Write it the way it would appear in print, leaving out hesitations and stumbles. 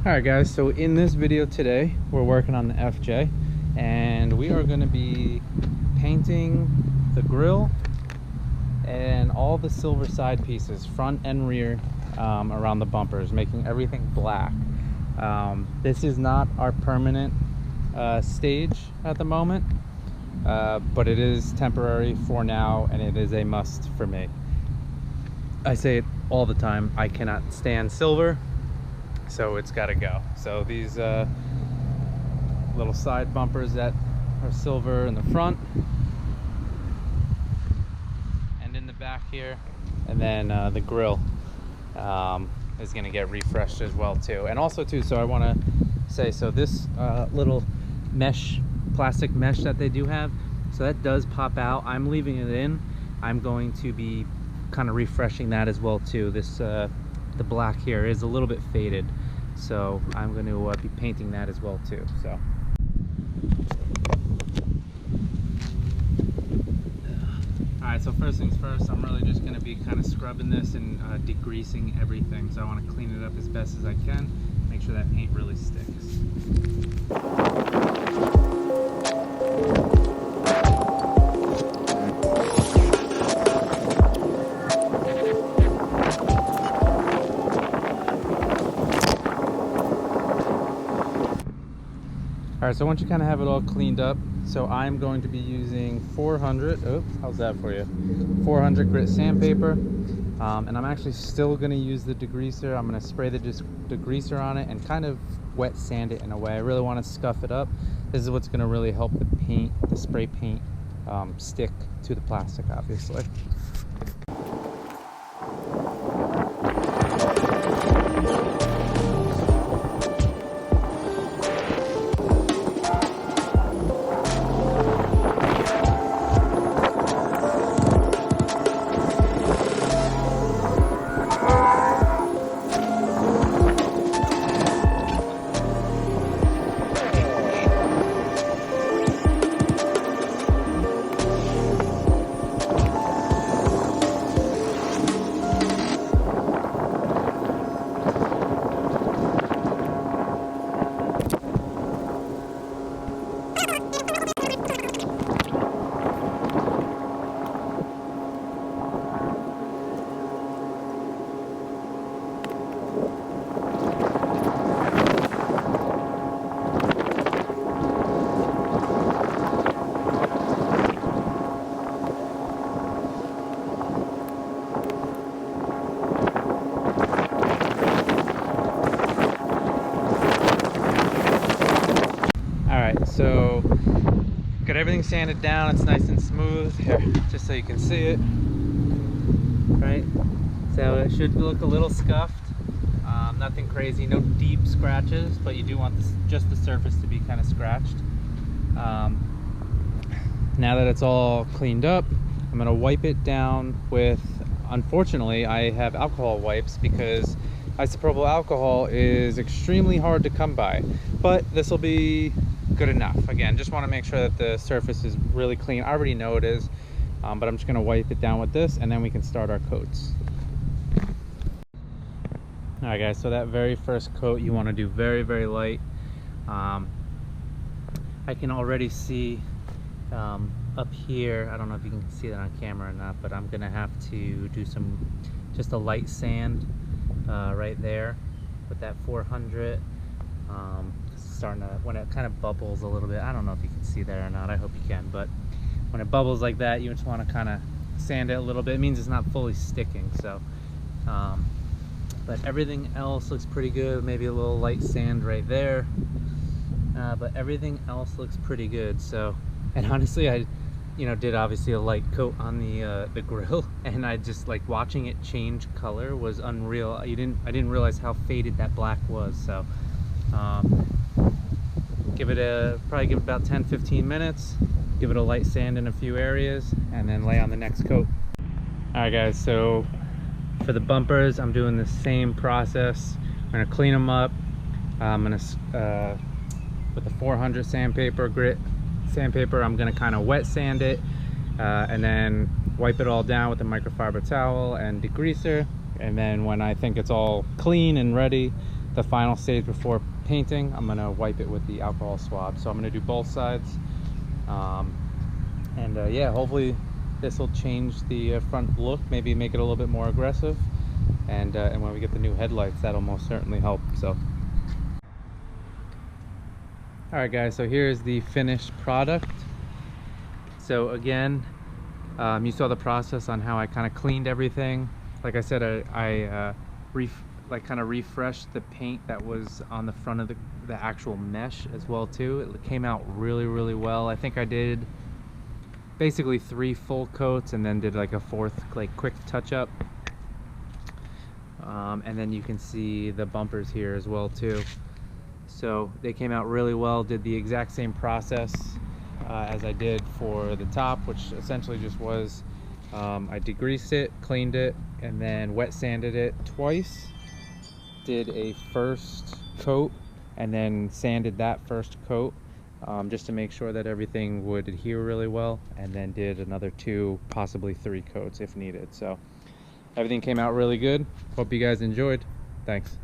Alright guys, so in this video today we're working on the FJ and we are going to be painting the grille and all the silver side pieces, front and rear, around the bumpers, making everything black. This is not our permanent stage at the moment, but it is temporary for now and it is a must for me. I say it all the time, I cannot stand silver, so it's got to go. So these little side bumpers that are silver in the front and in the back here, and then the grille is going to get refreshed as well too. And also too, so I want to say, so this little mesh, plastic mesh that they do have, so that does pop out. I'm leaving it in. I'm going to be kind of refreshing that as well too. This the black here is a little bit faded, so I'm going to be painting that as well too. So alright, so first things first, I'm really just going to be kind of scrubbing this and degreasing everything. So I want to clean it up as best as I can, make sure that paint really sticks. Alright, so once you kind of have it all cleaned up, so I'm going to be using 400, oh, how's that for you? 400 grit sandpaper, and I'm actually still going to use the degreaser. I'm going to spray the degreaser on it and kind of wet sand it in a way. I really want to scuff it up. This is what's going to really help the paint, the spray paint, stick to the plastic, obviously. So got everything sanded down, it's nice and smooth here, just so you can see it, right? So it should look a little scuffed, nothing crazy, no deep scratches, but you do want this, just the surface to be kind of scratched. Now that it's all cleaned up, I'm going to wipe it down with, unfortunately I have alcohol wipes because isopropyl alcohol is extremely hard to come by, but this will be good enough. Again, just want to make sure that the surface is really clean. I already know it is, but I'm just going to wipe it down with this and then we can start our coats. Alright guys, so that very first coat you want to do very, very light. I can already see up here, I don't know if you can see that on camera or not, but I'm going to have to do just a light sand right there with that 400. Starting to, when it kind of bubbles a little bit, I don't know if you can see that or not, I hope you can, but when it bubbles like that, you just want to kind of sand it a little bit. It means it's not fully sticking. So but everything else looks pretty good. Maybe a little light sand right there, but everything else looks pretty good. So, and honestly, I did obviously a light coat on the grille, and I just, like, watching it change color was unreal. I didn't realize how faded that black was. So probably give it about 10-15 minutes, give it a light sand in a few areas, and then lay on the next coat. Alright guys, so for the bumpers I'm doing the same process. I'm going to clean them up. I'm going to with the 400 grit sandpaper, I'm going to kind of wet sand it, and then wipe it all down with a microfiber towel and degreaser, and then when I think it's all clean and ready, the final stage before painting, I'm gonna wipe it with the alcohol swab. So I'm gonna do both sides. Yeah, hopefully this will change the front look, maybe make it a little bit more aggressive. And when we get the new headlights, that'll most certainly help. So, all right guys, so here's the finished product. So again, you saw the process on how I kind of cleaned everything. Like I said, I kind of refreshed the paint that was on the front of the actual mesh as well too. It came out really, really well. I think I did basically 3 full coats and then did like a 4th like quick touch up. And then you can see the bumpers here as well too. So they came out really well. Did the exact same process as I did for the top, which essentially just was I degreased it, cleaned it, and then wet sanded it twice. Did a first coat and then sanded that first coat just to make sure that everything would adhere really well, and then did another 2, possibly 3 coats if needed. So everything came out really good. Hope you guys enjoyed. Thanks.